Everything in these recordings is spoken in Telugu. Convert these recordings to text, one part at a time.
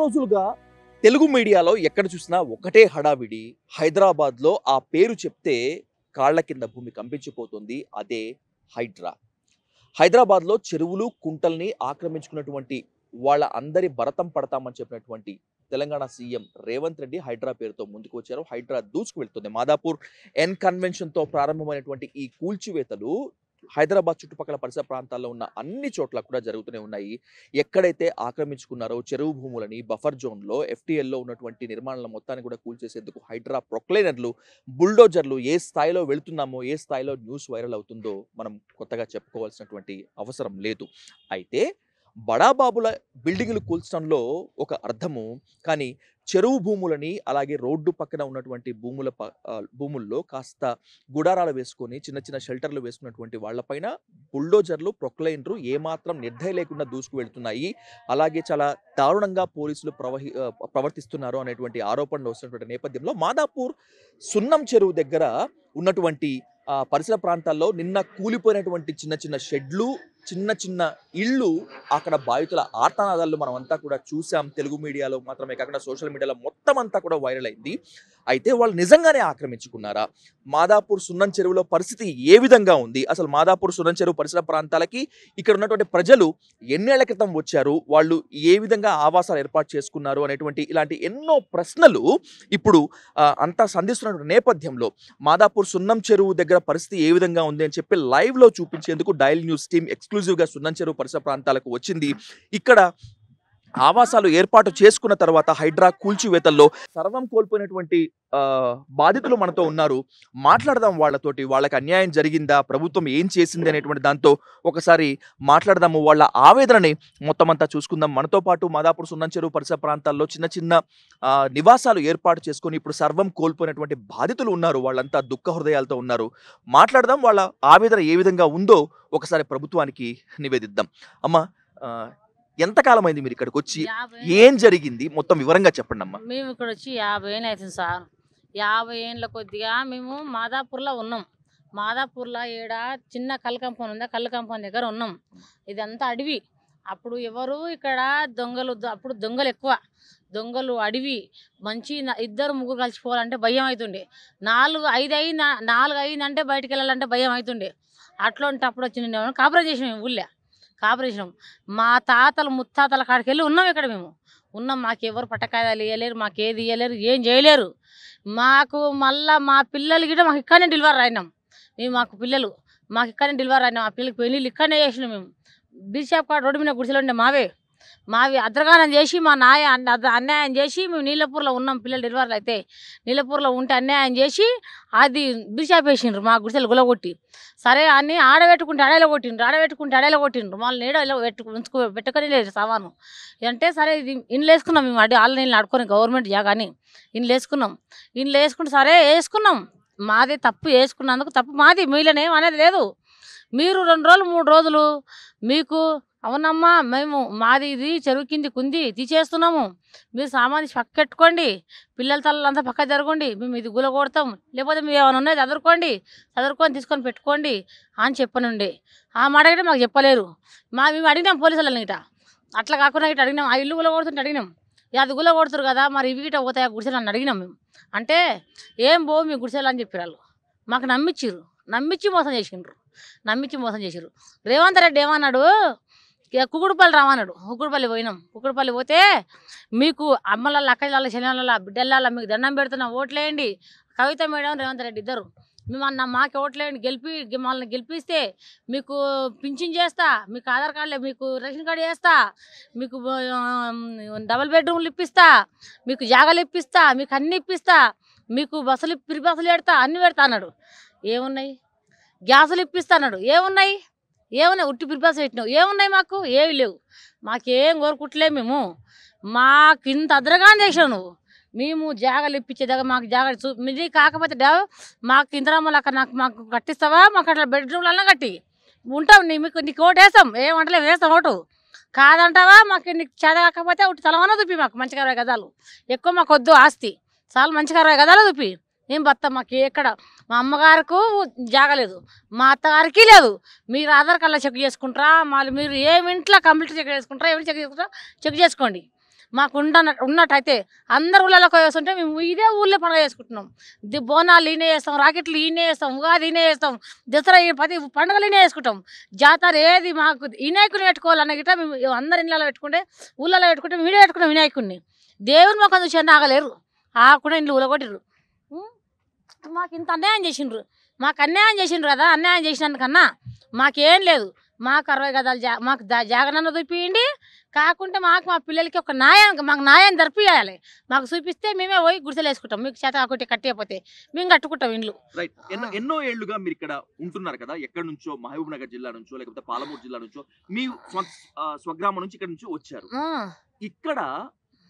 రోజులుగా తెలుగు మీడియాలో ఎక్కడ చూసినా ఒకటే హడావిడి. హైదరాబాద్లో ఆ పేరు చెప్తే కాళ్ల కింద భూమి కంపించిపోతుంది. అదే హైడ్రా. హైదరాబాద్లో చెరువులు కుంటల్ని ఆక్రమించుకున్నటువంటి వాళ్ళ అందరి భరతం పడతామని చెప్పినటువంటి తెలంగాణ సీఎం రేవంత్ రెడ్డి హైడ్రా పేరుతో ముందుకు వచ్చారు. హైడ్రా దూసుకు వెళ్తుంది. మాదాపూర్ ఎన్ కన్వెన్షన్తో ప్రారంభమైనటువంటి ఈ కూల్చివేతలు హైదరాబాద్ చుట్టుపక్కల పరిసర ప్రాంతాల్లో ఉన్న అన్ని చోట్ల కూడా జరుగుతూనే ఉన్నాయి. ఎక్కడైతే ఆక్రమించుకున్నారో చెరువు భూములని బఫర్ జోన్లో ఎఫ్టీఎల్లో ఉన్నటువంటి నిర్మాణాల మొత్తాన్ని కూడా కూల్చేసేందుకు హైడ్రా ప్రొక్లైనర్లు, బుల్డోజర్లు ఏ స్థాయిలో వెళుతున్నామో, ఏ స్థాయిలో న్యూస్ వైరల్ అవుతుందో మనం కొత్తగా చెప్పుకోవాల్సినటువంటి అవసరం లేదు. అయితే బడాబాబుల బిల్డింగులు కూల్చడంలో ఒక అర్థము, కానీ చెరువు భూములని అలాగే రోడ్డు పక్కన ఉన్నటువంటి భూముల్లో కాస్త గుడారాలు వేసుకొని చిన్న చిన్న షెల్టర్లు వేసుకున్నటువంటి వాళ్ళపైన బుల్డోజర్లు, ప్రొక్లైనర్లు ఏమాత్రం నిర్దయ లేకుండా దూసుకు వెళ్తున్నాయి. అలాగే చాలా దారుణంగా పోలీసులు ప్రవర్తిస్తున్నారు అనేటువంటి ఆరోపణలు వస్తున్నటువంటి నేపథ్యంలో మాదాపూర్ సున్నం చెరువు దగ్గర ఉన్నటువంటి పరిసర ప్రాంతాల్లో నిన్న కూలిపోయినటువంటి చిన్న చిన్న షెడ్లు, చిన్న చిన్న ఇళ్ళు, అక్కడ బాధితుల ఆర్తనాదాలు మనమంతా కూడా చూసాం. తెలుగు మీడియాలో మాత్రమే కాకుండా సోషల్ మీడియాలో మొత్తం అంతా కూడా వైరల్ అయింది. అయితే వాళ్ళు నిజంగానే ఆక్రమించుకున్నారా? మాదాపూర్ సున్నం చెరువులో పరిస్థితి ఏ విధంగా ఉంది? అసలు మాదాపూర్ సున్నం చెరువు పరిసర ప్రాంతాలకి ఇక్కడ ఉన్నటువంటి ప్రజలు ఎన్నేళ్ల క్రితం వచ్చారు? వాళ్ళు ఏ విధంగా ఆవాసాలు ఏర్పాటు చేసుకున్నారు అనేటువంటి ఇలాంటి ఎన్నో ప్రశ్నలు ఇప్పుడు అంతా సంధిస్తున్న నేపథ్యంలో మాదాపూర్ సున్నం చెరువు దగ్గర పరిస్థితి ఏ విధంగా ఉంది అని చెప్పి లైవ్ లో చూపించేందుకు డైల్ న్యూస్ టీమ్ ఎక్స్క్లూజివ్ గా సున్నం చెరువు పరిసర ప్రాంతాలకు వచ్చింది. ఇక్కడ ఆవాసాలు ఏర్పాటు చేసుకున్న తర్వాత హైడ్రా కూల్చివేతల్లో సర్వం కోల్పోయినటువంటి బాధితులు మనతో ఉన్నారు. మాట్లాడదాం వాళ్ళతోటి. వాళ్ళకి అన్యాయం జరిగిందా, ప్రభుత్వం ఏం చేసింది అనేటువంటి దాంతో ఒకసారి మాట్లాడదాము. వాళ్ళ ఆవేదనని మొత్తం అంతా చూసుకుందాం. మనతో పాటు మాదాపూర్ సున్నం చెరువు పరిసర ప్రాంతాల్లో చిన్న చిన్న నివాసాలు ఏర్పాటు చేసుకొని ఇప్పుడు సర్వం కోల్పోయినటువంటి బాధితులు ఉన్నారు. వాళ్ళంతా దుఃఖ హృదయాలతో ఉన్నారు. మాట్లాడదాం. వాళ్ళ ఆవేదన ఏ విధంగా ఉందో ఒకసారి ప్రభుత్వానికి నివేదిద్దాం. అమ్మా, ఎంతకాలం అయింది మీరు ఇక్కడికి వచ్చి? ఏం జరిగింది మొత్తం వివరంగా చెప్పండి అమ్మా. మేము ఇక్కడ వచ్చి 50 ఏళ్ళు అవుతుంది సార్. 50 ఏళ్ళ కొద్దిగా మేము మాదాపూర్లో ఉన్నాం. మాదాపూర్లో ఏడ చిన్న కళ్ళు కంపౌండ్ ఉందా, కళ్ళు కంపౌండ్ దగ్గర ఉన్నాం. ఇదంతా అడవి. అప్పుడు ఎవరు ఇక్కడ దొంగలు, అప్పుడు దొంగలు ఎక్కువ, దొంగలు అడవి. మంచి ఇద్దరు ముగ్గురు కలిసిపోవాలంటే భయం అవుతుండే. 4, 5 అయిందంటే బయటికి వెళ్ళాలంటే భయం అవుతుండే. అట్లాంటప్పుడు వచ్చి కాపురం చేసినాం ఊళ్ళో. కాపరేషన్ మా తాతలు ముత్తాతల కాడికి వెళ్ళి ఉన్నాం. ఇక్కడ మేము ఉన్నాం. మాకు ఎవరు పట్టకాయలు ఇవ్వలేరు, మాకు ఏది ఇవ్వలేరు, ఏం చేయలేరు. మాకు మళ్ళీ మా పిల్లలు గిట్ట మాకు ఇక్కడనే డెలివరీ అయినాం. మాకు పిల్లలు మాకు ఇక్కడనే డెలివరీ అయినాం. ఆ పిల్లలకి పెళ్ళిళ్ళు ఇక్కడనే చేసినాం. మేము బీషాప్ కాడ రోడ్డు మీద గుడిసెలు ఉండే మావి అద్రగానం చేసి మా అన్యాయం చేసి మేము నీలపూర్లో ఉన్నాం. పిల్లలు డెలివరీలు అయితే నీలపూర్లో ఉంటే అన్యాయం చేసి అది బీషాప్ వేసిండ్రు మా గుడిసెలు గులగొట్టి. సరే అన్నీ ఆడబెట్టుకుంటే అడేలో కొట్టిండ్రు. మళ్ళీ నీడలో పెట్టుకొని లేదు సవాను అంటే. సరే ఇది ఇండ్లు వేసుకున్నాం మేము. వాళ్ళ నీళ్ళు ఆడుకొని గవర్నమెంట్ జాగాని ఇండ్లు వేసుకుంటే సరే వేసుకున్నాం. మాది తప్పు, వేసుకున్నందుకు తప్పు మాది, మీలోనేం అనేది లేదు. మీరు 2 రోజులు 3 రోజులు మీకు అవునమ్మా మేము మాది ఇది చెరువు కిందికి ఉంది తీసేస్తున్నాము, మీరు సామాన్ పక్కెట్టుకోండి, పిల్లల తల్లంతా పక్క జరగండి, మేము ఇది గుల కొడతాం, లేకపోతే మేము ఏమైనా ఉన్నది చదువుకొని తీసుకొని పెట్టుకోండి అని చెప్పనుండే. ఆ మాట గిట్ట మాకు చెప్పలేరు. మేము అడిగినాం పోలీసులని గిట్ట. అట్లా కాకుండా గిట్ట అడిగినాం. ఆ ఇల్లు గుల కొడుతుంటే అడిగినాం. అది గుల కొడుతురు కదా మరి ఇవి గిట్ట పోతాయి ఆ గుడిసెలు అని అడిగినాం మేము. అంటే ఏం బో మీ గుడిసెలు అని చెప్పారు వాళ్ళు. మాకు నమ్మించి మోసం చేసిర్రు. రేవంత్ రెడ్డి ఏమన్నాడు, కుకుడుపల్లి రామన్నాడు. కుకుడుపల్లి పోయినాం. కుకుడుపల్లి పోతే మీకు అమ్మల అక్కల చెల్లెళ్ళ బిడ్డల మీకు దండం పెడుతున్నా, ఓట్లేయండి. కవిత మేడం, రేవంత్ రెడ్డి ఇద్దరు మేమన్నా మాకు ఓట్లేయండి, మమ్మల్ని గెలిపిస్తే మీకు పింఛన్ చేస్తా, మీకు ఆధార్ కార్డులే, మీకు రేషన్ కార్డు చేస్తా, మీకు డబుల్ బెడ్రూమ్లు ఇప్పిస్తా, మీకు జాగాలు ఇప్పిస్తా, మీకు అన్ని ఇప్పిస్తా, మీకు ఫ్రీ బస్సులు పెడతా, అన్ని పెడతా అన్నాడు. ఏమున్నాయి? గ్యాసులు ఇప్పిస్తా అన్నాడు. ఏమున్నాయి? ఉట్టి ప్రిపేర్స్ పెట్టినావు. ఏమున్నాయి? మాకు ఏవి లేవు. మాకేం కోరుకుంటలే. మాకు ఇంత అద్రగానే చేసావు నువ్వు. మేము జాగాలు ఇప్పించేదాకా మాకు జాగా మీది కాకపోతే మాకు ఇంతరామలు అక్కడ మాకు కట్టిస్తావా? మాకు అట్లా బెడ్రూమ్లన్నా కట్టి ఉంటాం. నీకు ఓటు వేస్తాం, ఏమంటలే వేస్తాం ఓటు. కాదంటావా? మాకు నీకు చేత కాకపోతే ఒకటి తలవన చూపి, మాకు మంచిగా 20 గదాలు ఎక్కువ మాకు వద్దు ఆస్తి, చాలా మంచిగా 20 గదాలు చూపి. ఏం బత్తా మాకు ఎక్కడ? మా అమ్మగారికి జాగలేదు, మా అత్తగారికి లేదు. మీరు ఆధార్ కార్డులో చెక్ చేసుకుంటారా? మళ్ళీ మీరు ఏమి ఇంట్లో కంప్లీట్ చెక్ చేసుకుంటారా? ఏమి చెక్ చేసుకోండి. మాకు ఉన్నట్టయితే అందరు ఊళ్ళలోకి వేస్తుంటే మేము ఇదే ఊళ్ళో పండుగ చేసుకుంటున్నాం. బోనాలు ఈయనే చేస్తాం, రాకెట్లు ఈయనే చేస్తాం, ఉగాది ఈయనే చేస్తాం, దసరా ప్రతి పండుగలు ఈయనే చేసుకుంటాం. జాతర ఏది మాకు వినాయకుని పెట్టుకోవాలన్న గిట్ట మేము అందరి ఇళ్ళలో పెట్టుకుంటే ఊళ్ళలో పెట్టుకుంటే మీడే పెట్టుకున్నాం వినాయకుడిని. దేవుని మాకు చూసి ఆగలేరు, ఆకుండా ఇంట్లో ఊలగొట్టిర్రు. మాకు ఇంత అన్యాయం చేసిండ్రు, మాకు అన్యాయం చేసిండ్రు కదా. అన్యాయం చేసినందుకన్నా మాకేం లేదు. మాకు 60 గదాలు మాకు జాగరణ చూపించండి, కాకుంటే మాకు మా పిల్లలకి ఒక మాకు న్యాయం జరిపియాలి. మాకు చూపిస్తే మేమే పోయి గుడిసెలు వేసుకుంటాం. మీకు చేత ఒకటి కట్టేయకపోతే మేము కట్టుకుంటాం ఇండ్లు. రైట్. ఎన్నో ఏళ్లుగా మీరు ఇక్కడ ఉంటున్నారు కదా, ఎక్కడి నుంచో మహబూబ్ నగర్ జిల్లా నుంచో లేకపోతే పాలమూరు జిల్లా నుంచో మీ స్వగ్రామం నుంచి ఇక్కడ నుంచి వచ్చారు. ఇక్కడ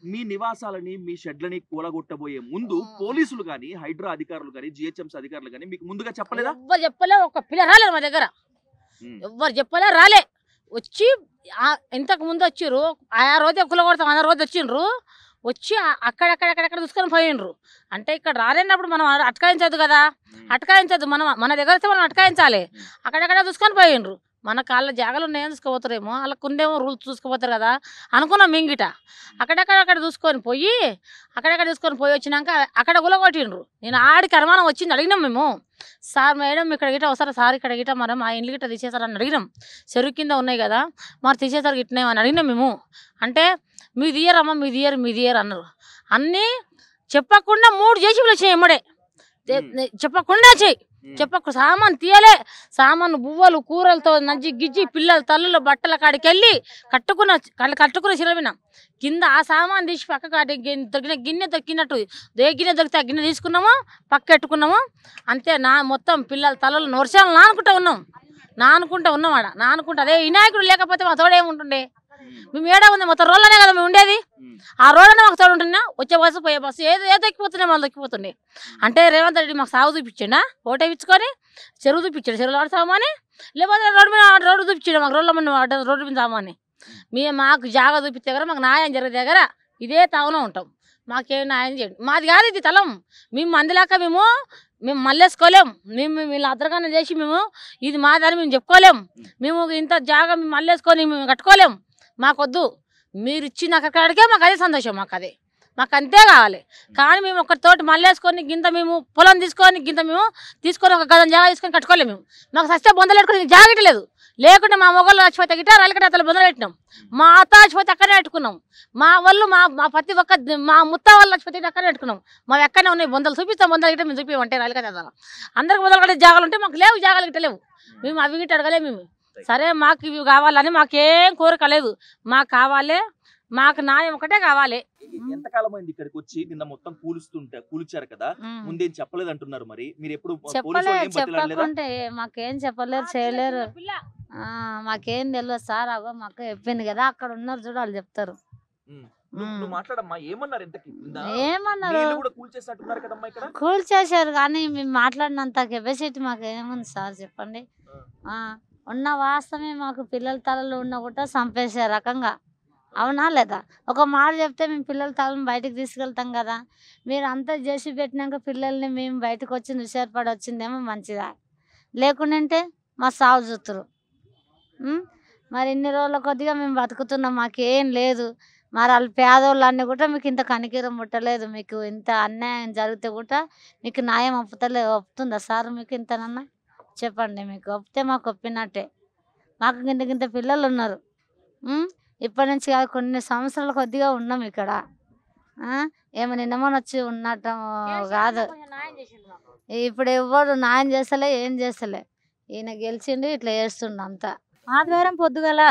మీ నివాసాలని మీ షెడ్లని కూలగొట్టబోయే ముందు పోలీసులు గానీ హైడ్రా అధికారులు గానీ జిహెచ్ఎంసీ అధికారులు గానీ మీకు ముందుగా చెప్పలేదా? ఎవ్వరు చెప్పలే, ఒక పిల్ల రాలేదు మా దగ్గర, ఎవ్వరు చెప్పలే, రాలే. వచ్చి ఇంతకు ముందు వచ్చిర్రు, ఆ రోజే కూలగొడతాం అన్న రోజు వచ్చిండ్రు, వచ్చి అక్కడెక్కడ చూసుకొని పోయిండ్రు. అంటే ఇక్కడ రాలేనప్పుడు మనం అటకాయించద్దు కదా, అటకాయించద్దు. మన దగ్గర వస్తే మనం అటకాయించాలి. అక్కడెక్కడ చూసుకొని పోయిండ్రు. మన కాళ్ళ జాగాలు ఉన్నాయని చూసుకోపోతారేమో, వాళ్ళకు ఉందేమో రూల్స్ చూసుకోపోతారు కదా అనుకున్నాం. మింగిట అక్కడెక్కడ చూసుకొని పోయి వచ్చినాక అక్కడ గులగొట్టిండ్రు. నేను ఆడికి అనుమానం వచ్చింది, అడిగినాం మేము. సార్ మేడం ఇక్కడ గిట్ట వస్తారా సార్, ఇక్కడ గిట్ట మరి మా ఇండ్లు గిట్ట తీసేసారని అడిగినాం. చెరువు కింద ఉన్నాయి కదా మరి తీసేసారు గిట్టినామని అడిగినాం మేము. అంటే మీ తీయరమ్మా మీ తీయరు అన్నారు. అన్నీ చెప్పకుండా 3 జేసీబీలు వచ్చినాయి ఎమ్మడే, చెప్పకుండా సామాను తీయలే. సామాను బువ్వలు కూరలతో నజ్జి గిజ్జి పిల్లలు తల్లులు బట్టల కాడికి వెళ్ళి కట్టుకున్న చిరవిన కింద ఆ సామాను తీసి పక్క కాడి దొరికిన గిన్నె దొరికినట్టు గిన్నె దొరికితే ఆ గిన్నె తీసుకున్నాము, పక్క పెట్టుకున్నాము. అంతే. మొత్తం పిల్లల తల్లులు నొరసాలు నానుకుంటా ఉన్నాం ఆడ. నానుకుంటా అదే వినాయకుడు లేకపోతే మా తోడేముంటుండే? మేము ఏడా ఉంది, మొత్తం రోడ్లోనే కదా మేము ఉండేది. ఆ రోడ్లోనే మాకు తోడు ఉంటున్నా, వచ్చే బస్సు పోయే బస్సు ఏదో ఎక్కిపోతుండే మళ్ళీ ఎక్కిపోతుండే. అంటే రేవంత్ రెడ్డి మాకు సాగు చూపించిండా, ఓటే ఇచ్చుకొని చెరువు చూపించాడు, చెరువులో ఆడ సామాని, లేకపోతే రోడ్డు చూపించాడు మాకు, రోడ్డు మీద సామాని. మాకు జాగా చూపించే దగ్గర మాకు న్యాయం జరిగే దగ్గర ఇదే తావునే ఉంటాం. మాకేం న్యాయం చేయండి. మాది కాదు ఇది తలం. మేము మందిలాక మేము మళ్ళేసుకోలేం. మేము వీళ్ళ అద్రగానే చేసి మేము ఇది మాదని మేము చెప్పుకోలేం. మేము ఇంత జాగా మేము మళ్ళేసుకొని మేము కట్టుకోలేం. మాకొద్దు, మీరు ఇచ్చిన అక్కడికే మాకు అదే సంతోషం, మాకు అంతే కావాలి. కానీ మేము ఒకరితోటి మళ్ళేసుకొని గింత మేము పొలం తీసుకొని ఒక గదం జాగా తీసుకొని కట్టుకోలేము మేము. మాకు సస్తే బొందలు పెట్టుకుని జాగట లేదు. లేకుంటే మా మొగలు చచ్చిపోతే గిట్ట రైలుకట్ట అతను బొందలు పెట్టినాం, మా అత్త చచ్చిపోతే అక్కడే పెట్టుకున్నాం, మా వాళ్ళు మా ప్రతి ఒక్క మా ముత్త వాళ్ళు చచ్చిపోతే అక్కడే పెట్టుకున్నాం. మా ఎక్కడనే ఉన్నాయి బొందలు, చూపిస్తాం. బొందలు గిట్ట మేము చూపించమంటే రైలుకట్ట అందరికి బొందలు కట్టే జాగాలు ఉంటే మాకు లేవు, జాగాలు గిట్ట లేవు. మేము అవి గిట్ట అడగలేము మేము. సరే మాకు ఇవి కావాలని మాకేం కోరిక లేదు, మాకు కావాలి, మాకు న్యాయం ఒకటే కావాలి. ఎంతకాలం అయింది ఇక్కడికి వచ్చి? నిన్న మొత్తం కూల్చారు కదా, ముందేం చెప్పలేదు అంటున్నారు. మరి మీరు ఎప్పుడు చెప్పకుంటే మాకేం చెప్పలేరు, చేయలేరు, మాకేం తెలియదు సార్. అవ్వ మాకు చెప్పింది కదా, అక్కడ ఉన్నారు చూడు వాళ్ళు చెప్తారు. కూల్చేశారు కానీ మేము మాట్లాడినంత కెపాసిటీ మాకు ఏముంది సార్ చెప్పండి. ఉన్న వాస్తవమే, మాకు పిల్లల తలలు ఉన్న కూడా చంపేసే రకంగా, అవునా లేదా? ఒక మాట చెప్తే మేము పిల్లల తలను బయటకు తీసుకెళ్తాం కదా. మీరు అంతా చేసి పెట్టినాక పిల్లల్ని మేము బయటకు వచ్చి నిషేధపడి వచ్చిందేమో మంచిదా, లేకుంటే మా సాగు చూతురు. మరి ఇన్ని రోజుల కొద్దిగా మేము బతుకుతున్నాం, మాకేం లేదు. మరి వాళ్ళు పేదోళ్ళన్నీ కూడా మీకు ఇంత కనికరం పుట్టలేదు, మీకు ఇంత అన్యాయం జరిగితే కూడా మీకు న్యాయం ఒప్పుతుందా సార్? మీకు ఇంతనన్నా చెప్పండి. మీకు ఒప్పితే మాకు ఒప్పినట్టే. మాకు గింత పిల్లలు ఉన్నారు, ఇప్పటి నుంచి కాదు కొన్ని సంవత్సరాల కొద్దిగా ఉన్నాం ఇక్కడ. ఏమో నిన్నమని వచ్చి ఉన్నట్టు కాదు. ఇప్పుడు ఎవరు న్యాయం చేస్తలే, ఏం చేస్తలే. ఈయన గెలిచిండు, ఇట్లా చేస్తుండు అంతా. ఆదివారం పొద్దుగాల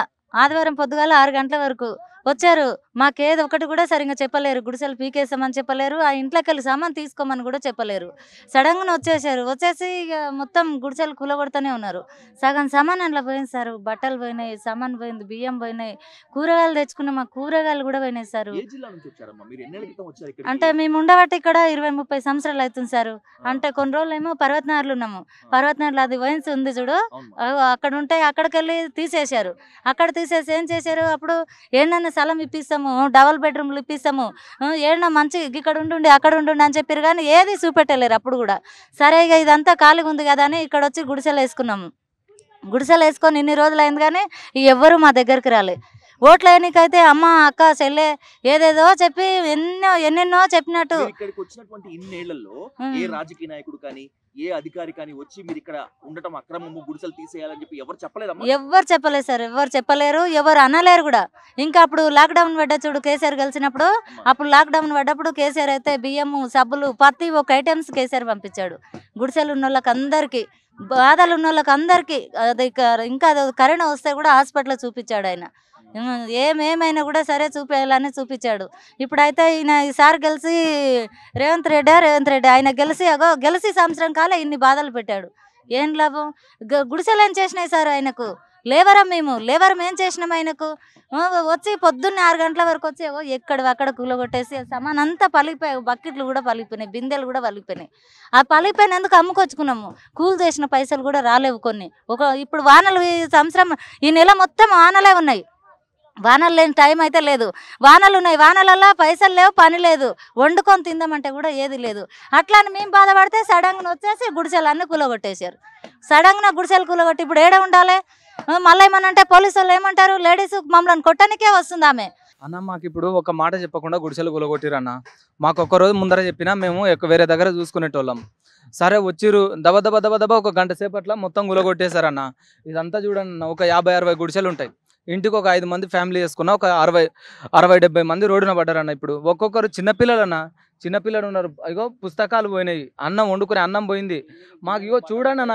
6 గంటల వరకు వచ్చారు. మాకేది ఒకటి కూడా సరిగ్గా చెప్పలేరు. గుడిసెలు పీకేసామని చెప్పలేరు, ఆ ఇంట్లోకి వెళ్ళి సామాన్ తీసుకోమని కూడా చెప్పలేరు. సడన్గా వచ్చేసి ఇక మొత్తం గుడిసెలు కూలగొడుతూనే ఉన్నారు. సగం సామాన్ అందులో పోయింది సార్, బట్టలు పోయినాయి, సామాన్ పోయింది, బియ్యం పోయినాయి, కూరగాయలు తెచ్చుకున్నాం, మా కూరగాయలు కూడా పోయినాయి సార్. అంటే మేము ఉండబట్టి ఇక్కడ 20-30 సంవత్సరాలు అవుతుంది సార్. అంటే కొన్ని రోజులు ఏమో పర్వతనార్లు ఉన్నాము, పర్వతనార్లు అది వైన్స్ ఉంది చూడు, అక్కడ ఉంటాయి, అక్కడికి వెళ్ళి తీసేశారు. అక్కడ తీసేసి ఏం చేశారు, అప్పుడు ఏంటన్నా స్థలం ఇప్పిస్తాము, డబల్ బెడ్రూమ్లు ఇప్పిస్తాము, ఏడన్నా మంచి ఇక్కడ ఉండుండి అక్కడ ఉండుండి అని చెప్పారు కానీ ఏది చూపెట్టలేరు అప్పుడు కూడా. సరే ఇక ఇదంతా ఖాళీగా ఉంది కదా అని ఇక్కడ వచ్చి గుడిసెలు వేసుకున్నాము. గుడిసెలు వేసుకొని ఇన్ని రోజులు అయింది కానీ ఎవ్వరూ మా దగ్గరికి రాలే. ఓట్లు వేయనికైతే అమ్మ అక్క చెల్లె ఏదేదో చెప్పి ఎన్నెన్నో చెప్పినట్టు. ఇక్కడికి వచ్చినటువంటి ఇన్నేళ్లలో ఏ రాజకీయ నాయకుడు కానీ ఏ అధికారి కానీ వచ్చి మీరు ఇక్కడ ఉండటం అక్రమము, గుడిసెలు తీసేయాలని చెప్పి ఎవరు చెప్పలేదమ్మా? ఎవ్వరు చెప్పలేదు సార్, ఎవరు చెప్పలేరు, ఎవరు అనలేరు కూడా. ఇంకా అప్పుడు లాక్డౌన్ పడ్డా చూడు, కేసీఆర్ కలిసినప్పుడు, అప్పుడు లాక్డౌన్ పడ్డప్పుడు కేసీఆర్ అయితే బియ్యము, సబ్బులు, ప్రతి ఒక్క ఐటమ్స్ కేసీఆర్ పంపించాడు. గుడిసెలు ఉన్న వాళ్ళకి అందరికీ, బాధలు ఉన్న వాళ్ళకి అందరికీ. అది ఇంకా కరోనా వస్తే కూడా హాస్పిటల్ చూపించాడు ఆయన. ఏమైనా కూడా సరే చూపించాలని చూపించాడు. ఇప్పుడైతే ఈయన ఈసారి గెలిచి రేవంత్ రెడ్డి ఆయన గెలిచి సంవత్సరం కాలం ఇన్ని బాధలు పెట్టాడు. ఏం లాభం? గుడిసెలు ఏం చేసినాయి సార్ ఆయనకు? లేవరం ఏం చేసినాం ఆయనకు? వచ్చి పొద్దున్నే 6 గంటల వరకు వచ్చి ఎక్కడ కూలగొట్టేసి సామాన్ అంతా పలిగిపోయాయి. బకెట్లు కూడా పలిగిపోయినాయి, బిందెలు కూడా పలిగిపోయినాయి. ఆ పలిగిపోయినందుకు అమ్ముకొచ్చుకున్నాము. కూల్ చేసిన పైసలు కూడా రాలేవు కొన్ని. ఇప్పుడు వానలు ఈ సంవత్సరం ఈ నెల మొత్తం వానలే ఉన్నాయి. వానలు లేని టైం అయితే లేదు. వానలు ఉన్నాయి, వానలల్లో పైసలు లేవు, పని లేదు, వండుకొని తిందామంటే కూడా ఏది లేదు. అట్లా అని మేము బాధపడితే సడన్గా వచ్చేసి గుడిసెలు అన్నీ కూలగొట్టేశారు. సడన్గా గుడిసెలు కూలగొట్టి ఇప్పుడు ఏడ ఉండాలి? మళ్ళీ ఏమనంటే పోలీసు వాళ్ళు ఏమంటారు, లేడీస్ మమ్మల్ని కొట్టడానికే వస్తుంది ఆమె. అన్న మాకు ఇప్పుడు ఒక మాట చెప్పకుండా గుడిసెలు కూలగొట్టిరన్న. మాకు ఒక్కరోజు ముందర చెప్పినా మేము వేరే దగ్గర చూసుకునేటోళ్ళం. సరే వచ్చిర్రు, దబ ఒక గంట సేపట్ల మొత్తం కూలగొట్టేశారన్న. ఇదంతా చూడండి, ఒక 50-60 గుడిసెలు ఉంటాయి. ఇంటికి ఒక 5 మంది ఫ్యామిలీ చేసుకున్న ఒక 60-70 మంది రోడ్డున పడ్డారన్న. ఇప్పుడు ఒక్కొక్కరు చిన్నపిల్లలు ఉన్నారు. ఇగో పుస్తకాలు పోయినాయి, అన్నం వండుకునే అన్నం పోయింది. మాకు ఇగో చూడండి అన్న,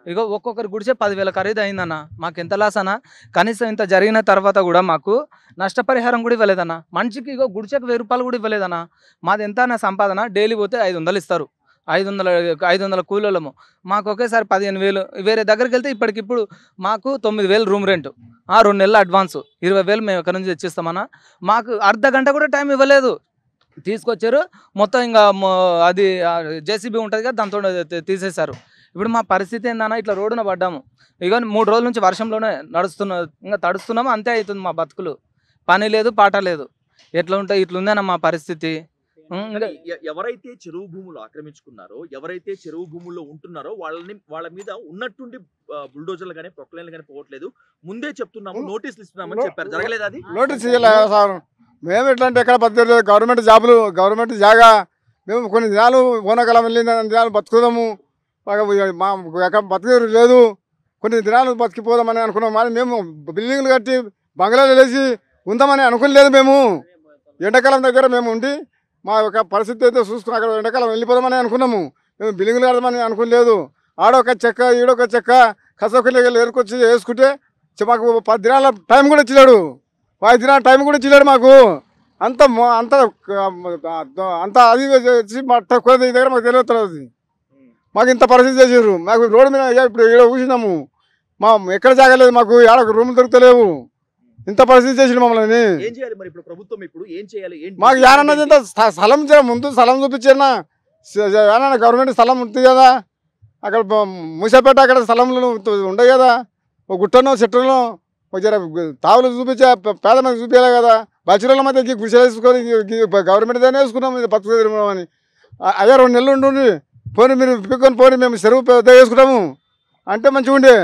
ఇగో ఒక్కొక్కరు గుడిసే 10,000 ఖరీదు అయిందన్న. మాకు ఎంత లాస్ అన్న? కనీసం ఇంత జరిగిన తర్వాత కూడా మాకు నష్టపరిహారం కూడా ఇవ్వలేదన్న. మనిషికి ఇగో గుడిసెకు 1000 రూపాయలు కూడా ఇవ్వలేదన్న. మాది ఎంత అన్న సంపాదన? డైలీ పోతే 500 ఇస్తారు, 500 కూలీలము. మాకు ఒకేసారి 15,000. వేరే దగ్గరికి వెళ్తే ఇప్పటికిప్పుడు మాకు 9,000 రూమ్ రెంట్, 2 నెలల అడ్వాన్స్, 20,000 మేము ఎక్కడి నుంచి తెచ్చిస్తామన్నా. మాకు అర్ధ గంట కూడా టైం ఇవ్వలేదు. తీసుకొచ్చారు మొత్తం, ఇంకా అది జేసీబీ ఉంటుంది కదా, దాంతో తీసేశారు. ఇప్పుడు మా పరిస్థితి ఏందన్నా, ఇట్లా రోడ్డున పడ్డాము. ఇక 3 రోజుల నుంచి వర్షంలోనే ఇంకా తడుస్తున్నాము, అంతే అవుతుంది మా బతుకులు. పని లేదు, పాట లేదు. ఎట్లా ఉంటాయి? ఇట్లుందేనా మా పరిస్థితి. ఎవరైతే చెరువు భూములు ఆక్రమించుకున్నారో, ఎవరైతే చెరువు భూముల్లో ఉంటున్నారో వాళ్ళ మీద ఉన్నట్టుండి బుల్డోజర్లు కానీ ప్రొక్లైన్లు కానీ పోవట్లేదు. ముందే చెప్తున్నాము, నోటీసులు ఇస్తున్నామని చెప్పారు. జరగలేదు అది? నోటీస్ ఇవ్వలేదు సార్. మేము ఎట్లా అంటే ఎక్కడ బతకలేదు, గవర్నమెంట్ జాబులు, గవర్నమెంట్ జాగా. మేము కొన్ని దినాలు ఓనకాలం వెళ్ళిన దినాలు బతుకుదాము, మా ఎక్కడ బతికేరు లేదు, కొన్ని దినాలు బతికిపోదామని అనుకున్నాం. కానీ మేము బిల్డింగ్లు కట్టి బంగ్లాలు వేసి ఉందామని అనుకోలేదు. మేము ఎండాకాలం దగ్గర మేము ఉండి మా యొక్క పరిస్థితి అయితే చూసుకుని అక్కడ ఎండాకాలం వెళ్ళిపోదామని అనుకున్నాము. మేము బిల్డింగ్లు కడదామని అనుకోలేదు. ఆడొక చెక్క, ఈడొక చెక్క, కసొకలు ఏరుకొచ్చి వేసుకుంటే మాకు 10 దినాల టైం కూడా ఇచ్చినాడు, 5 దినాల టైం కూడా ఇచ్చినాడు మాకు. అంత అంత అది దగ్గర మాకు తెలియదు. మాకు ఇంత పరిస్థితి చేసారు. మాకు రోడ్డు మీద ఇప్పుడు ఏడో కూర్చున్నాము, మా ఎక్కడ జాగలేదు, మాకు ఏడ రూములు దొరుకుతలేవు. ఇంత పరిస్థితి చేసిండు మమ్మల్ని. మాకు యానన్నది స్థలం ముందు స్థలం చూపించారన్నా. యానన్న గవర్నమెంట్ స్థలం ఉంటుంది కదా, అక్కడ మూసేపేట అక్కడ స్థలంలో ఉండవు కదా, ఒక గుట్టనో చెట్టులో ఒక జర తావులు చూపించే పేద మంది చూపించాలి కదా. బచ్చుల మధ్య గుడిసెలు వేసుకొని గవర్నమెంట్ దాన్ని వేసుకున్నాం, బతుకు తిరుగుతున్నామని. అయ్యా 2 నెలలు ఉండి పోనీ మీరు పిక్కొని పోనీ మేము చెరువు పెద్ద వేసుకుంటాము అంటే మంచిగా ఉండే.